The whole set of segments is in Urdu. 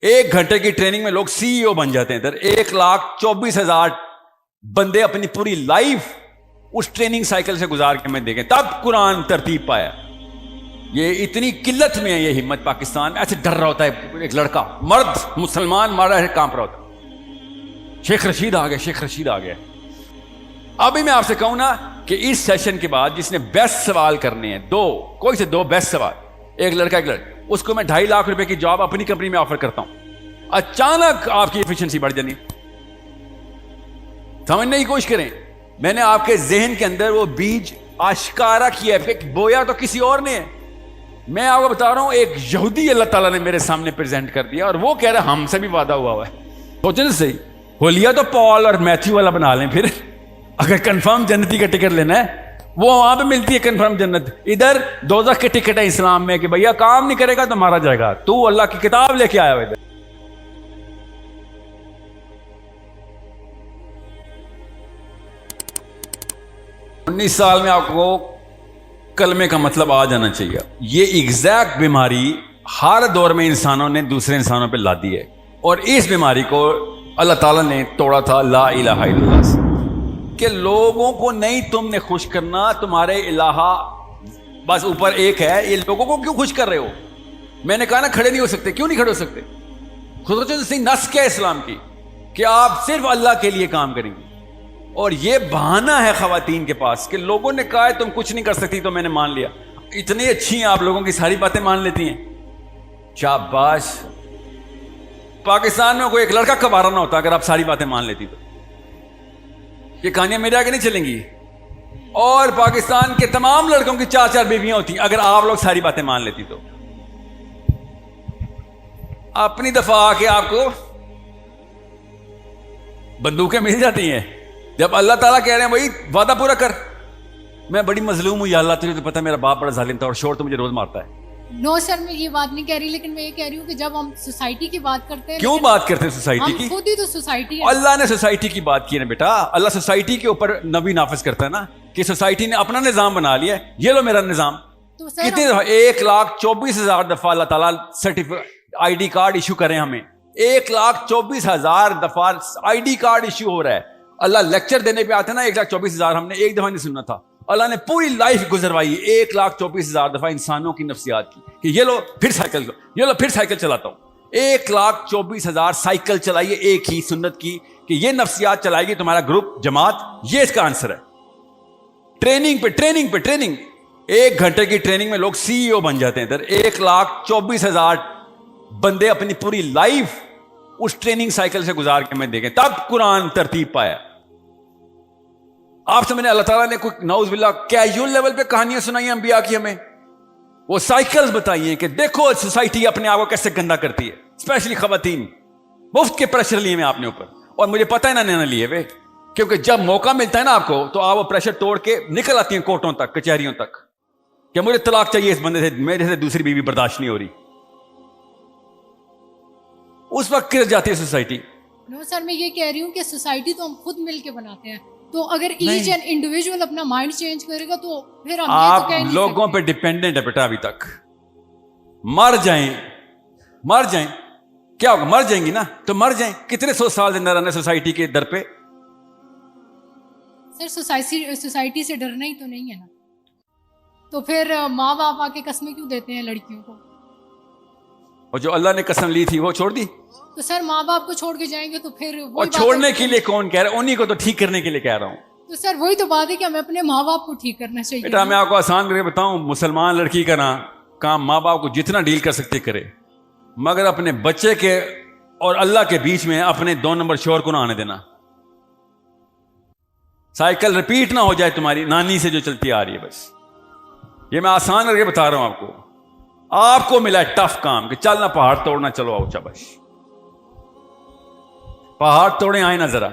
ایک گھنٹے کی ٹریننگ میں لوگ سی ای او بن جاتے ہیں. ادھر 1,24,000 بندے اپنی پوری لائف اس ٹریننگ سائیکل سے گزار کے میں دیکھیں, تب قرآن ترتیب پایا. یہ اتنی قلت میں ہے یہ ہمت پاکستان میں. ایسے ڈر رہا ہوتا ہے ایک لڑکا, مرد مسلمان مارا ہے, کانپ رہا ہوتا ہے. شیخ رشید آ گیا, شیخ رشید آ گیا. ابھی میں آپ سے کہوں نا کہ اس سیشن کے بعد جس نے بیسٹ سوال کرنے ہیں, کوئی سے دو بیسٹ سوال, ایک لڑکا ایک لڑکا, اس کو میں 2.5 لاکھ روپے کی جاب اپنی کمپنی میں آفر کرتا ہوں. اچانک آپ کی ایفیشنسی بڑھ جانی. سمجھنے کی کوشش کریں. میں نے آپ کے ذہن کے اندر وہ بیج آشکارا کیا ہے, بویا تو کسی اور نے ہے. میں آپ کو بتا رہا ہوں, ایک یہودی اللہ تعالیٰ نے میرے سامنے پریزنٹ کر دیا, اور وہ کہہ رہا ہے ہم سے بھی وعدہ ہوا ہوا ہے. سوچیں صحیح, ہو لیا تو پال اور میتھیو والا بنا لیں. پھر اگر کنفرم جنتی کا ٹکٹ لینا ہے, وہ وہاں پہ ملتی ہے کنفرم جنت. ادھر دوزخ کے ٹکٹ ہے اسلام میں کہ بھیا کام نہیں کرے گا تو مارا جائے گا. تو اللہ کی کتاب لے کے آیا ہوا ادھر. انیس سال میں آپ کو کلمے کا مطلب آ جانا چاہیے. یہ ایگزیکٹ بیماری ہر دور میں انسانوں نے دوسرے انسانوں پہ لا دی ہے, اور اس بیماری کو اللہ تعالیٰ نے توڑا تھا لا الہ الا اللہ سے, کہ لوگوں کو نہیں تم نے خوش کرنا, تمہارے الہ بس اوپر ایک ہے, یہ لوگوں کو کیوں خوش کر رہے ہو. میں نے کہا نا کھڑے نہیں ہو سکتے. کیوں نہیں کھڑے ہو سکتے؟ خود نس کیا اسلام کی کہ آپ صرف اللہ کے لیے کام کریں گے. اور یہ بہانہ ہے خواتین کے پاس کہ لوگوں نے کہا ہے تم کچھ نہیں کر سکتی تو میں نے مان لیا. اتنی اچھی ہیں آپ, لوگوں کی ساری باتیں مان لیتی ہیں. شاباش. پاکستان میں کوئی ایک لڑکا کبارہ نہ ہوتا اگر آپ ساری باتیں مان لیتی تو. یہ کہانیاں میرے آگے نہیں چلیں گی. اور پاکستان کے تمام لڑکوں کی 4 بیویاں ہوتی اگر آپ لوگ ساری باتیں مان لیتی تو. اپنی دفعہ آ کے آپ کو بندوقیں مل جاتی ہیں جب اللہ تعالیٰ کہہ رہے ہیں بھائی وعدہ پورا کر. میں بڑی مظلوم ہوں یا اللہ, تجھے تو پتا میرا باپ بڑا ظالم تھا اور شور تو مجھے روز مارتا ہے. نو سر, میں یہ بات نہیں کہہ رہی, لیکن میں یہ کہہ رہی ہوں کہ جب ہم سوسائٹی کی بات کرتے ہیں, کیوں بات کرتے ہیں سوسائٹی کی؟ ہم خود ہی تو سوسائٹی ہے. اللہ نے سوسائٹی کی بات کی نا بیٹا. اللہ سوسائٹی کے اوپر نبی نافذ کرتا ہے نا کہ سوسائٹی نے اپنا نظام بنا لیا ہے, یہ لو میرا نظام. کتنی دفعہ 1,24,000 دفعہ اللہ تعالیٰ آئی ڈی کارڈ ایشو کریں ہمیں. 1,24,000 دفعہ آئی ڈی کارڈ ایشو ہو رہا ہے. اللہ لیکچر دینے پہ آتے نا 1,24,000 ہم نے ایک دفعہ نہیں سننا تھا. اللہ نے پوری لائف گزروائی 1,24,000 دفعہ انسانوں کی نفسیات کی کہ یہ لو پھر سائیکل, یہ لو پھر سائیکل چلاتا ہوں. 1,24,000 سائیکل چلائیے ایک ہی سنت کی کہ یہ نفسیات چلائے گی تمہارا گروپ جماعت. یہ اس کا آنسر ہے. ٹریننگ پہ ٹریننگ پہ ٹریننگ. ایک گھنٹے کی ٹریننگ میں لوگ سی ای او بن جاتے ہیں. ادھر 1,24,000 بندے اپنی پوری لائف اس ٹریننگ سائیکل سے گزار کے میں دیکھیں, تب قرآن ترتیب پایا. آپ سے میں نے اللہ تعالیٰ نے کوئی نعوذ باللہ کیجول لیول پہ کہانیاں سنائی انبیاء کی, ہمیں وہ سائیکلز بتائی ہیں کہ دیکھو سوسائٹی اپنے آپ کو کیسے گندا کرتی ہے, اسپیشلی خواتین. مفت کے پریشر لیے میں آپ نے اوپر, اور مجھے پتہ ہے نہ لیے ہوئے, کیونکہ جب موقع ملتا ہے نا آپ کو تو آپ وہ پریشر توڑ کے نکل آتی ہیں کورٹوں تک, کچہریوں تک, کہ مجھے طلاق چاہیے اس بندے سے, میرے سے دوسری بیوی برداشت نہیں ہو رہی. اس وقت گر جاتی ہے سوسائٹی. نو سر, میں یہ کہہ رہی ہوں کہ سوسائٹی تو ہم خود مل کے بناتے ہیں, تو اگر ایچ اینڈ انڈیویجول اپنا مائنڈ چینج کرے گا تو پھر ہم آپ لوگوں پہ ڈیپینڈنٹ ہے بیٹا. ابھی تک مر جائیں کیا ہوگا؟ مر جائیں گی نا تو مر جائیں. کتنے 100 سال زندہ رہنا سوسائٹی کے در پہ. سر سوسائٹی سے ڈرنا ہی تو نہیں ہے نا, تو پھر ماں باپ آ کے قسمیں کیوں دیتے ہیں لڑکیوں کو؟ اور جو اللہ نے قسم لی تھی وہ چھوڑ دی. تو سر ماں باپ کو چھوڑ کے جائیں گے تو پھر اور چھوڑنے کے لیے کون کہہ رہا ہے؟ انہی کو تو ٹھیک کرنے کے لیے کہہ رہا ہوں. تو سر وہی تو بات ہے کہ ہمیں اپنے ماں باپ کو ٹھیک کرنا چاہیے. بیٹا میں آپ کو آسان کر کے بتاؤں, مسلمان لڑکی کا نا کام ماں باپ کو جتنا ڈیل کر سکتے کرے, مگر اپنے بچے کے اور اللہ کے بیچ میں اپنے 2 نمبر شوہر کو نہ آنے دینا. سائیکل ریپیٹ نہ ہو جائے تمہاری نانی سے جو چلتی آ رہی ہے. بس یہ میں آسان کر کے بتا رہا ہوں آپ کو. آپ کو ملا ہے ٹف کام کہ چلنا پہاڑ توڑنا, چلو آؤ شاباش پہاڑ توڑیں, آئیں نا ذرا.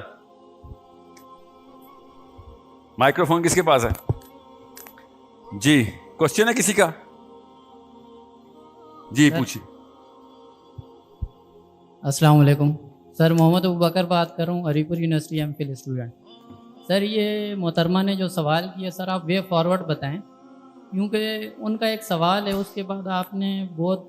مائکرو فون کس کے پاس ہے جی؟ کوشچن ہے کسی کا؟ جی پوچھیے. السلام علیکم سر, محمد ابوبکر بات کر رہا ہوں, ہری پور یونیورسٹی ایم فل اسٹوڈنٹ. سر یہ محترمہ نے جو سوال کیا سر آپ وے فارورڈ بتائیں, کیونکہ ان کا ایک سوال ہے, اس کے بعد آپ نے بہت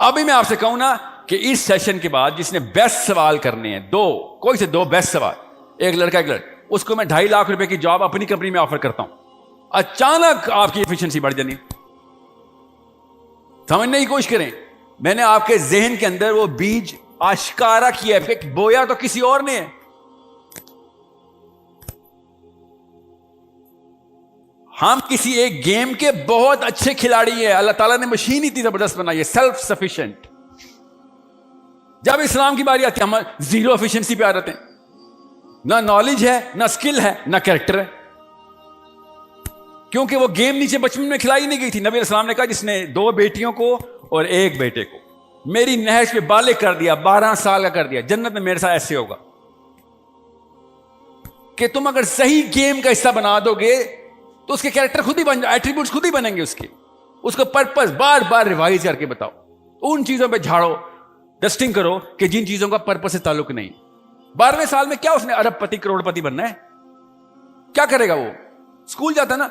ابھی میں آپ سے کہوں نا کہ اس سیشن کے بعد جس نے بیسٹ سوال کرنے ہیں، کوئی سے دو بیسٹ سوال، ایک لڑکا ایک لڑکی، اس کو میں 2.5 لاکھ روپے کی جاب اپنی کمپنی میں آفر کرتا ہوں. اچانک آپ کی ایفیشنسی بڑھ جانی. سمجھنے کی کوشش کریں. میں نے آپ کے ذہن کے اندر وہ بیج آشکارا کیا ہے، بویا تو کسی اور نے ہے. ہم کسی ایک گیم کے بہت اچھے کھلاڑی ہیں. اللہ تعالیٰ نے مشین اتنی زبردست بنائی ہے، سیلف سفیشینٹ. جب اسلام کی باری آتی ہے ہم زیرو ایفیشنسی پہ آ جاتے ہیں. نہ نالج ہے، نہ اسکل ہے، نہ کریکٹر ہے. کیونکہ وہ گیم نیچے بچپن میں کھلائی نہیں گئی تھی. نبی علیہ السلام نے کہا جس نے 2 بیٹیوں کو اور 1 بیٹے کو میری نہج پہ بالغ کر دیا، 12 سال کا کر دیا، جنت میں میرے ساتھ ایسے ہوگا. کہ تم اگر صحیح گیم کا حصہ بنا دو گے تو اس کے کیریکٹر خود ہی بن جائے، ایٹریبیوٹس خود ہی بنیں گے اس کے. اس کو پرپس بار بار ریوائز کر کے بتاؤ. ان چیزوں پہ جھاڑو، ڈسٹنگ کرو کہ جن چیزوں کا پرپس سے تعلق نہیں. 12ویں سال میں کیا اس نے ارب پتی کروڑ پتی بننا ہے؟ کیا کرے گا وہ؟ اسکول جاتا نا.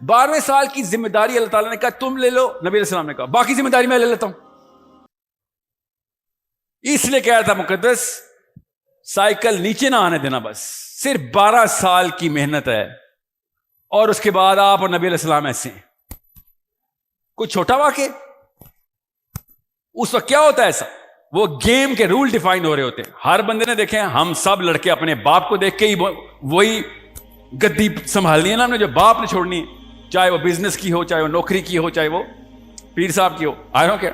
12ویں سال کی ذمہ داری اللہ تعالیٰ نے کہا تم لے لو. نبی علیہ السلام نے کہا باقی ذمہ داری میں لے لیتا ہوں. اس لیے کہا تھا مقدس سائیکل نیچے نہ آنے دینا. بس صرف 12 سال کی محنت ہے اور اس کے بعد آپ اور نبی علیہ السلام ایسے ہیں. کوئی چھوٹا واقع اس وقت کیا ہوتا ہے ایسا؟ وہ گیم کے رول ڈیفائن ہو رہے ہوتے ہیں. ہر بندے نے دیکھے ہم سب لڑکے اپنے باپ کو دیکھ کے ہی وہی گدی سنبھالنی ہے نا ہم نے جو باپ نے چھوڑنی ہے. چاہے وہ بزنس کی ہو، چاہے وہ نوکری کی ہو، چاہے وہ پیر صاحب کی ہو. آئے کیا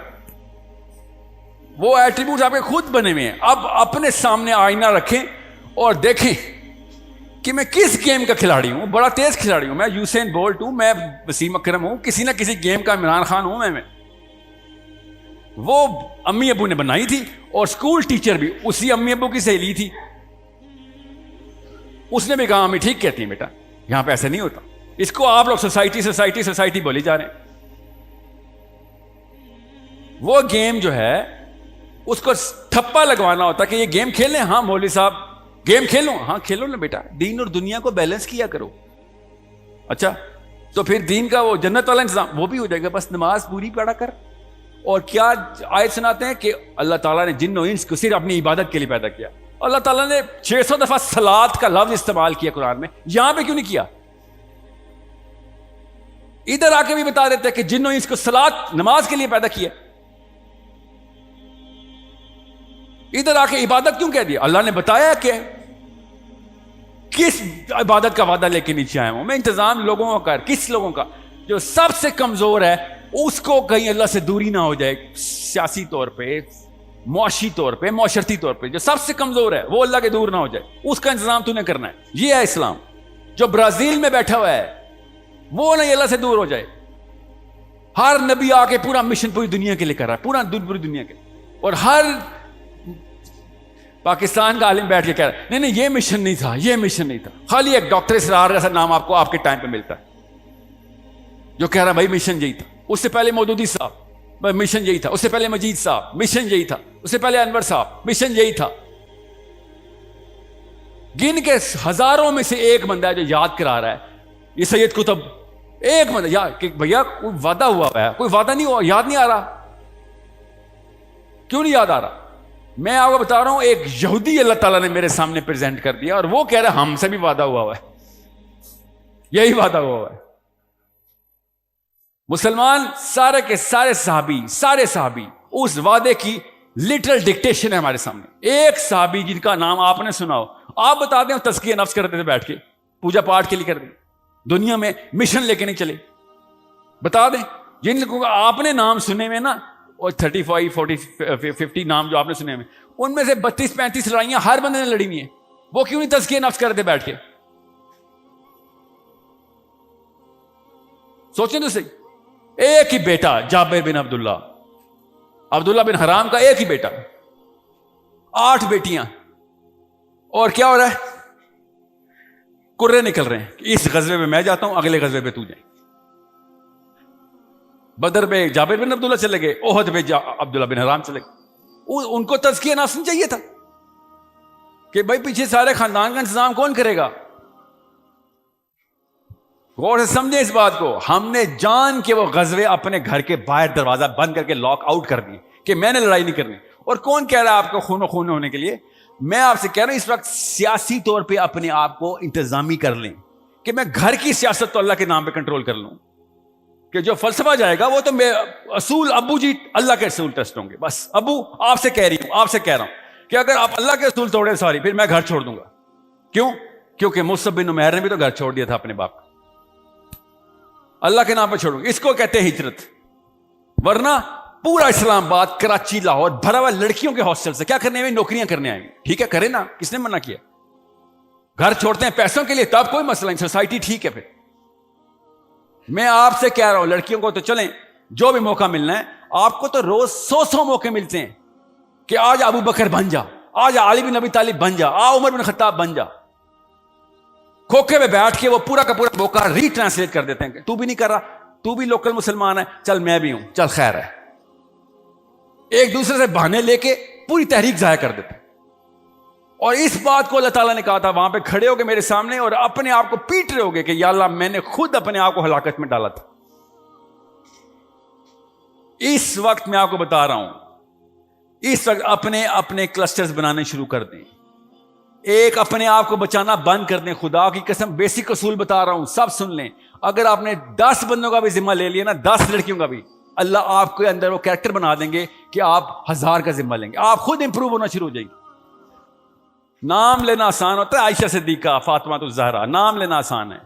وہ ایٹریبیوٹ آپ کے خود بنے ہوئے ہیں. اب اپنے سامنے آئینہ رکھیں اور دیکھیں کہ میں کس گیم کا کھلاڑی ہوں. بڑا تیز کھلاڑی ہوں میں، یوسین بولٹ ہوں میں، وسیم اکرم ہوں، کسی نہ کسی گیم کا عمران خان ہوں میں. وہ امی ابو نے بنائی تھی اور اسکول ٹیچر بھی اسی امی ابو کی سہیلی تھی. اس نے بھی کہا امی ٹھیک کہتی ہیں بیٹا، یہاں پہ ایسا نہیں ہوتا. اس کو آپ لوگ سوسائٹی سوسائٹی سوسائٹی بولی جا رہے ہیں. وہ گیم جو ہے اس کو ٹھپا لگوانا ہوتا کہ یہ گیم کھیل لیں. ہاں مولوی صاحب گیم کھیلو، ہاں کھیلو نا بیٹا، دین اور دنیا کو بیلنس کیا کرو. اچھا تو پھر دین کا وہ جنت والا انتظام وہ بھی ہو جائے گا. بس نماز پوری پڑھا کر. اور کیا آیت سناتے ہیں کہ اللہ تعالیٰ نے جن و انس کو صرف اپنی عبادت کے لیے پیدا کیا. اللہ تعالیٰ نے 600 دفعہ صلات کا لفظ استعمال کیا قرآن میں، یہاں پہ کیوں نہیں کیا؟ ادھر آ کے بھی بتا دیتے ہیں کہ جن و انس کو صلات نماز کے لیے پیدا کیا. ادھر آ کے عبادت کیوں کہہ دیا؟ اللہ نے بتایا کہ کس عبادت کا وعدہ لے کے نیچے آیا ہوں میں. انتظام لوگوں کا کر، کس لوگوں کا؟ جو سب سے کمزور ہے اس کو کہیں اللہ سے دوری نہ ہو جائے، سیاسی طور پہ، معاشی طور پہ، معاشرتی طور پہ. جو سب سے کمزور ہے وہ اللہ کے دور نہ ہو جائے، اس کا انتظام تو نے کرنا ہے. یہ ہے اسلام. جو برازیل میں بیٹھا ہوا ہے وہ نہیں اللہ سے دور ہو جائے. ہر نبی آ کے پورا مشن پوری دنیا کے لیے کر رہا ہے، پوری دنیا کے. اور ہر پاکستان کا عالم بیٹھ کے کہہ رہا ہے نہیں یہ مشن نہیں تھا، یہ مشن نہیں تھا. خالی ایک ڈاکٹر اسرار جیسا نام آپ کو آپ کے ٹائم پہ ملتا ہے جو کہہ رہا ہے بھائی مشن یہی تھا. اس سے پہلے مودودی صاحب مشن یہی تھا، اس سے پہلے مجید صاحب مشن یہی تھا، اس سے پہلے انور صاحب مشن یہی تھا. گن کے ہزاروں میں سے ایک بندہ ہے جو یاد کرا رہا ہے. یہ سید قطب ایک بندہ یاد کہ بھیا کوئی وعدہ ہوا ہے، کوئی وعدہ نہیں ہوا، یاد نہیں آ رہا. کیوں نہیں یاد آ رہا؟ میں آپ کو بتا رہا ہوں ایک یہودی اللہ تعالیٰ نے میرے سامنے پریزنٹ کر دیا اور وہ کہہ رہا ہے ہم سے بھی وعدہ ہوا ہے، یہی وعدہ ہوا ہے. مسلمان سارے کے سارے صحابی اس وعدے کی لٹرل ڈکٹیشن ہے ہمارے سامنے. ایک صحابی جن کا نام آپ نے سنا ہو، آپ بتا دیں تزکیہ نفس کرتے تھے بیٹھ کے، پوجا پاٹ کے لیے کرتے، دنیا میں مشن لے کے نہیں چلے. بتا دیں جن کو آپ نے نام سنے میں نا، اور 35 40 50 نام جو آپ نے سنے میں، ان میں سے 32 35 لڑائیاں ہر بندے نے لڑی ہوئی ہیں. وہ کیوں نہیں تزکیہ نفس کرتے بیٹھ کے؟ سوچیں تو صحیح. ایک ہی بیٹا جابر بن عبداللہ بن حرام کا ایک ہی بیٹا، 8 بیٹیاں. اور کیا ہو رہا ہے؟ کرے نکل رہے ہیں، اس غزوے میں میں جاتا ہوں، اگلے غزوے پہ تو جائیں. بدر پہ جابر بن عبداللہ چلے گئے، احد پہ عبداللہ بن حرام چلے گئے. ان کو تزکیہ نفس نہیں چاہیے تھا کہ بھائی پیچھے سارے خاندان کا انتظام کون کرے گا؟ غور سے سمجھیں اس بات کو. ہم نے جان کے وہ غزوے اپنے گھر کے باہر دروازہ بند کر کے لاک آؤٹ کر دیے کہ میں نے لڑائی نہیں کرنی. اور کون کہہ رہا ہے آپ کو خون و خون ہونے کے لیے؟ میں آپ سے کہہ رہا ہوں اس وقت سیاسی طور پہ اپنے آپ کو انتظامی کر لیں کہ میں گھر کی سیاست تو اللہ کے نام پہ کنٹرول کر لوں, کہ جو فلسفہ جائے گا وہ تو میں اصول ابو جی اللہ کے اصول ٹیسٹ ہوں گے. بس ابو آپ سے کہہ رہی ہوں, آپ سے کہہ رہا ہوں کہ اگر آپ اللہ کے اصول توڑے ساری, پھر میں گھر چھوڑ دوں گا. کیوں؟ کیونکہ مصعب بن عمیر نے بھی تو گھر چھوڑ دیا تھا اپنے باپ کا. اللہ کے نام پہ چھوڑوں گا, اس کو کہتے ہیں ہجرت. ورنہ پورا اسلام آباد, کراچی, لاہور بھرا ہوا لڑکیوں کے ہاسٹل سے کیا کرنے میں, نوکریاں کرنے آئیں گے. ٹھیک ہے کریں نا, کس نے منع کیا؟ گھر چھوڑتے ہیں پیسوں کے لیے, تب کوئی مسئلہ نہیں, سوسائٹی ٹھیک ہے. پھر میں آپ سے کہہ رہا ہوں لڑکیوں کو تو چلیں, جو بھی موقع ملنا ہے آپ کو, تو روز 100 موقع ملتے ہیں کہ آج ابو بکر بن جا, آج علی بن ابی طالب بن جا, عمر بن خطاب بن جا. کھوکھے میں بیٹھ کے وہ پورا کا پورا موقع ری ٹرانسلیٹ کر دیتے ہیں کہ تو بھی نہیں کر رہا, تو بھی لوکل مسلمان ہے, چل میں بھی ہوں, چل خیر ہے. ایک دوسرے سے بہانے لے کے پوری تحریک ضائع کر دیتے ہیں. اور اس بات کو اللہ تعالیٰ نے کہا تھا وہاں پہ کھڑے ہو کے میرے سامنے, اور اپنے آپ کو پیٹ رہے ہوگے کہ یا اللہ میں نے خود اپنے آپ کو ہلاکت میں ڈالا تھا. اس وقت میں آپ کو بتا رہا ہوں, اس وقت اپنے کلسٹرز بنانے شروع کر دیں. ایک اپنے آپ کو بچانا بند کر دیں. خدا کی قسم بیسک اصول بتا رہا ہوں, سب سن لیں. اگر آپ نے 10 بندوں کا بھی ذمہ لے لیا نا, 10 لڑکیوں کا بھی, اللہ آپ کے اندر وہ کریکٹر بنا دیں گے کہ آپ 1000 کا ذمہ لیں گے. آپ خود امپروو ہونا شروع ہو جائیں گے. نام لینا آسان ہوتا ہے, عائشہ صدیقہ, فاطمہ الزہرا, نام لینا آسان ہے.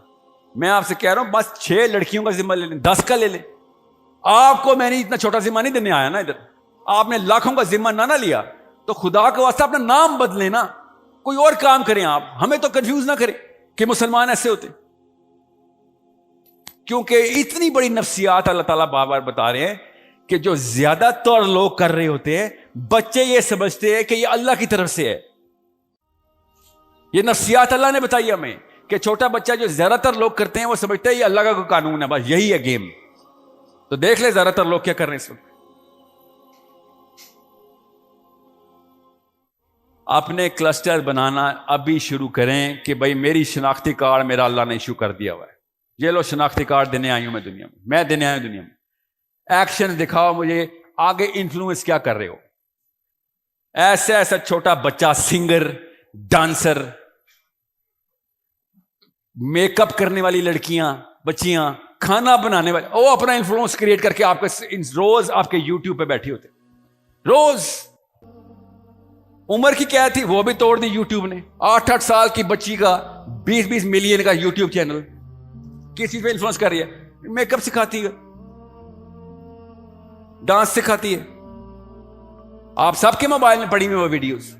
میں آپ سے کہہ رہا ہوں بس 6 لڑکیوں کا ذمہ لے لیں, 10 کا لے لیں. آپ کو میں نے اتنا چھوٹا ذمہ نہیں دینے آیا نا ادھر. آپ نے لاکھوں کا ذمہ نہ لیا تو خدا کے واسطہ اپنا نام بدلیں نا, کوئی اور کام کریں. آپ ہمیں تو کنفیوز نہ کریں کہ مسلمان ایسے ہوتے, کیونکہ اتنی بڑی نفسیات اللہ تعالیٰ بار بار بتا رہے ہیں کہ جو زیادہ تر لوگ کر رہے ہوتے ہیں, بچے یہ سمجھتے ہیں کہ یہ اللہ کی طرف سے ہے. یہ نفسیات اللہ نے بتائی ہمیں کہ چھوٹا بچہ جو زیادہ تر لوگ کرتے ہیں وہ سمجھتے ہیں یہ اللہ کا کوئی قانون ہے, بس یہی ہے گیم. تو دیکھ لیں زیادہ تر لوگ کیا کر رہے ہیں اس وقت. اپنے کلسٹر بنانا ابھی شروع کریں کہ بھائی میری شناختی کارڈ میرا اللہ نے ایشو کر دیا ہوا ہے. یہ لو شناختی کارڈ دینے آئی ہوں میں دینے آئی ہوں دنیا میں. ایکشن دکھاؤ مجھے, آگے انفلوئنس کیا کر رہے ہو. ایسا چھوٹا بچہ, سنگر, ڈانسر, میک اپ کرنے والی لڑکیاں, بچیاں, کھانا بنانے والی, وہ اپنا انفلوئنس کریٹ کر کے آپ کے روز آپ کے یوٹیوب پہ بیٹھی ہوتے. روز عمر کی کیا تھی, وہ بھی توڑ دی یوٹیوب نے. 8 سال کی بچی کا 20 ملین کا یوٹیوب چینل, کس چیز پہ انفلوئنس کر رہی ہے؟ میک اپ سکھاتی ہے, ڈانس سکھاتی ہے. آپ سب کے موبائل میں پڑی ہوئی وہ ویڈیوز.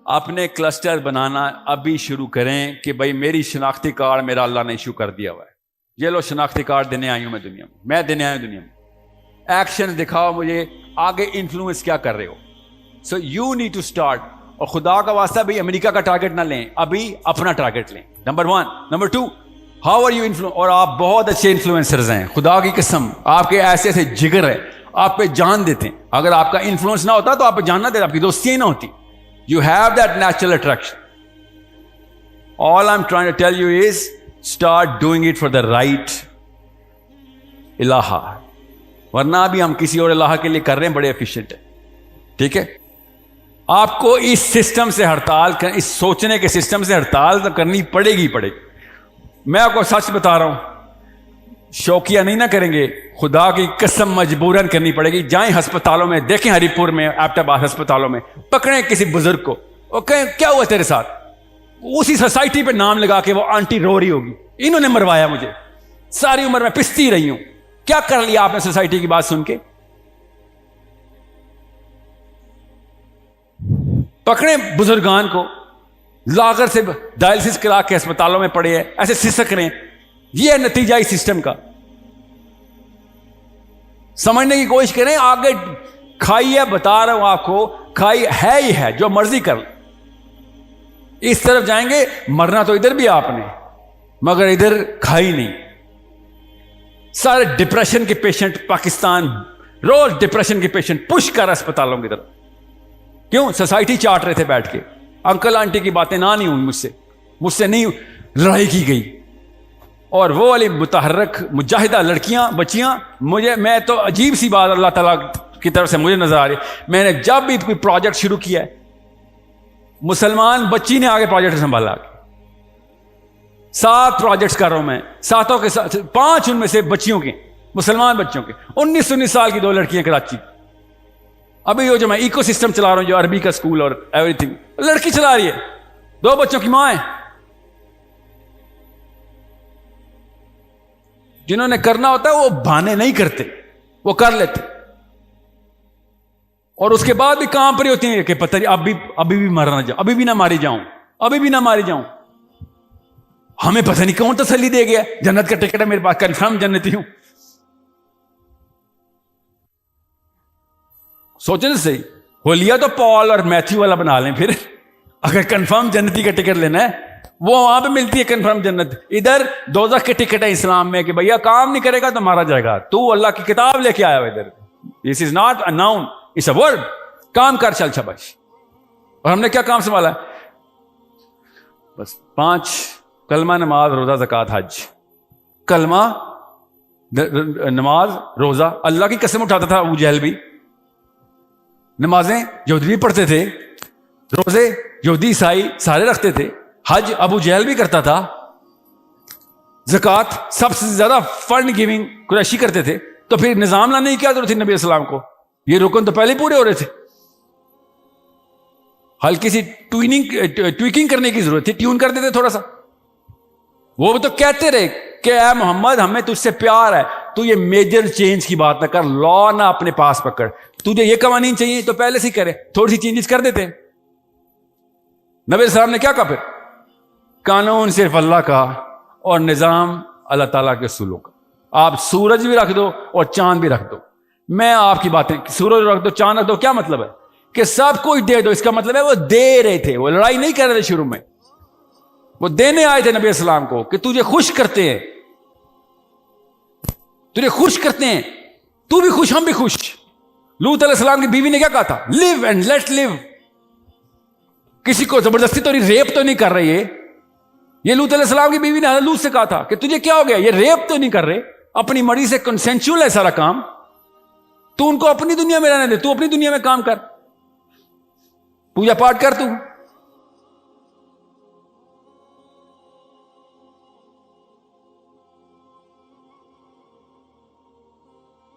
اپنے کلسٹر بنانا ابھی شروع کریں کہ بھائی میری شناختی کارڈ میرا اللہ نے ایشو کر دیا ہوا ہے. یہ لو شناختی کارڈ دینے آئی ہوں میں دینے آئی ہوں دنیا میں. ایکشن دکھاؤ مجھے, آگے انفلوئنس کیا کر رہے ہو. So you need to start. اور خدا کا واسطہ بھی امریکہ کا ٹارگٹ نہ لیں, ابھی اپنا ٹارگٹ لیں. Number 1. Number 2, how are you influence. اور آپ بہت اچھے انفلوئنسرز ہیں, خدا کی قسم آپ کے ایسے جگر ہے, آپ پہ جان دیتے ہیں. اگر آپ کا انفلوئنس نہ ہوتا تو آپ پہ جان نہ دیتے, آپ کی دوستی نہ ہوتی. You have that natural attraction. All I'm trying to tell you is start doing it for the right الہ. ورنہ ابھی ہم کسی اور الہ کے لیے کر رہے ہیں, بڑے ایفیشینٹ ہیں. ٹھیک ہے, آپ کو اس سسٹم سے ہڑتال, اس سوچنے کے سسٹم سے ہڑتال کرنی پڑے گی. میں آپ کو سچ بتا رہا ہوں, شوقیہ نہیں نہ کریں گے, خدا کی قسم مجبوراً کرنی پڑے گی. جائیں ہسپتالوں میں, دیکھیں ہری پور میں, ایبٹ آباد ہسپتالوں میں, پکڑیں کسی بزرگ کو اور کہیں کیا ہوا تیرے ساتھ. اسی سوسائٹی پہ نام لگا کے وہ آنٹی رو رہی ہوگی, انہوں نے مروایا مجھے, ساری عمر میں پستی رہی ہوں. کیا کر لیا آپ نے سوسائٹی کی بات سن کے؟ پکڑیں بزرگان کو, لاگر سے ڈائلسس کرا کے ہسپتالوں میں پڑے ہیں, ایسے سسک رہے ہیں. یہ ہے نتیجہ اس سسٹم کا. سمجھنے کی کوشش کریں. آگے کھائی ہے, بتا رہا ہوں آپ کو, کھائی ہے ہی ہے, جو مرضی کر لیں. اس طرف جائیں گے, مرنا تو ادھر بھی آپ نے, مگر ادھر کھائی نہیں. سارے ڈپریشن کے پیشنٹ پاکستان, روز ڈپریشن کے پیشنٹ پش کر اسپتالوں کی طرف. کیوں؟ سوسائٹی چاٹ رہے تھے بیٹھ کے. انکل آنٹی کی باتیں نہ نہیں ہوئی, مجھ سے نہیں لڑائی کی گئی. اور وہ والی متحرک مجاہدہ لڑکیاں بچیاں میں تو عجیب سی بات اللہ تعالیٰ کی طرف سے مجھے نظر آ رہی ہے. میں نے جب بھی کوئی پروجیکٹ شروع کیا ہے مسلمان بچی نے آگے پروجیکٹ سنبھالا. 7 پروجیکٹس کر رہا ہوں میں, 7 کے ساتھ 5 ان میں سے بچیوں کے, مسلمان بچوں کے. 19 سال کی 2 لڑکیاں کراچی. ابھی جو میں ایکو سسٹم چلا رہا ہوں جو عربی کا اسکول اور ایوری تھنگ, لڑکی چلا رہی ہے, 2 بچوں کی ماں ہے. جنہوں نے کرنا ہوتا ہے وہ بہانے نہیں کرتے, وہ کر لیتے. اور اس کے بعد بھی کام پر ہی ہوتی ہیں کہ پتہ نہیں ابھی بھی مرنا جاؤں, ابھی بھی نہ ماری جاؤں, ابھی بھی نہ ماری جاؤں. ہمیں پتہ نہیں کون تسلی دے گیا, جنت کا ٹکٹ ہے میرے پاس, کنفرم جنتی ہوں. سوچیں نا صحیح, ہولیا تو پال اور میتھیو والا بنا لیں پھر. اگر کنفرم جنتی کا ٹکٹ لینا ہے وہ وہاں پہ ملتی ہے کنفرم جنت. ادھر دوزخ کے ٹکٹ ہے اسلام میں کہ بھیا کام نہیں کرے گا تو مارا جائے گا. تو اللہ کی کتاب لے کے آیا ہوا ادھر. This is not a known, it's a word. کام کر چل شاباش. اور ہم نے کیا کام سنبھالا؟ بس 5 کلمہ, نماز, روزہ, زکوٰۃ, حج. کلمہ, نماز, روزہ. اللہ کی قسم اٹھاتا تھا ابو جہل بھی. نمازیں یہودی بھی پڑھتے تھے, روزے یہودی عیسائی سارے رکھتے تھے, حج ابو جہل بھی کرتا تھا, زکوٰۃ سب سے زیادہ فنڈ گیونگ قریشی کرتے تھے. تو پھر نظام لانے کی کیا ضرورت تھی نبی السلام کو؟ یہ رکن تو پہلے پورے ہو رہے تھے. ہلکی سی ٹویکنگ کرنے کی ضرورت تھی, ٹیون کر دیتے تھوڑا سا. وہ بھی تو کہتے رہے کہ اے محمد ہمیں تجھ سے پیار ہے, تو یہ میجر چینج کی بات نہ کر, لا نہ اپنے پاس پکڑ. تجھے یہ قوانین چاہیے تو پہلے سے ہی کرے, تھوڑی سی چینجز کر دیتے. نبی السلام نے کیا کہا پھر؟ قانون صرف اللہ کا اور نظام اللہ تعالیٰ کے اصولوں کا. آپ سورج بھی رکھ دو اور چاند بھی رکھ دو, میں آپ کی باتیں, سورج رکھ دو چاند رکھ دو, کیا مطلب ہے؟ کہ سب کچھ دے دو. اس کا مطلب ہے وہ دے رہے تھے, وہ لڑائی نہیں کر رہے تھے شروع میں, وہ دینے آئے تھے نبی السلام کو کہ تجھے خوش کرتے ہیں, تجھے خوش کرتے ہیں, تو بھی خوش ہم بھی خوش. لوط علیہ السلام کی بیوی نے کیا کہا تھا؟ لیو اینڈ لیٹ لیو. کسی کو زبردستی تو ریپ تو نہیں کر رہے یہ لوط علیہ السلام کی بیوی نے حضرت لوط سے کہا تھا کہ تجھے کیا ہو گیا, یہ ریپ تو نہیں کر رہے, اپنی مڑی سے کنسینچول ہے سارا کام, تو ان کو اپنی دنیا میں رہنے دے, تو اپنی دنیا میں کام کر, پوجا پاٹ کر, تو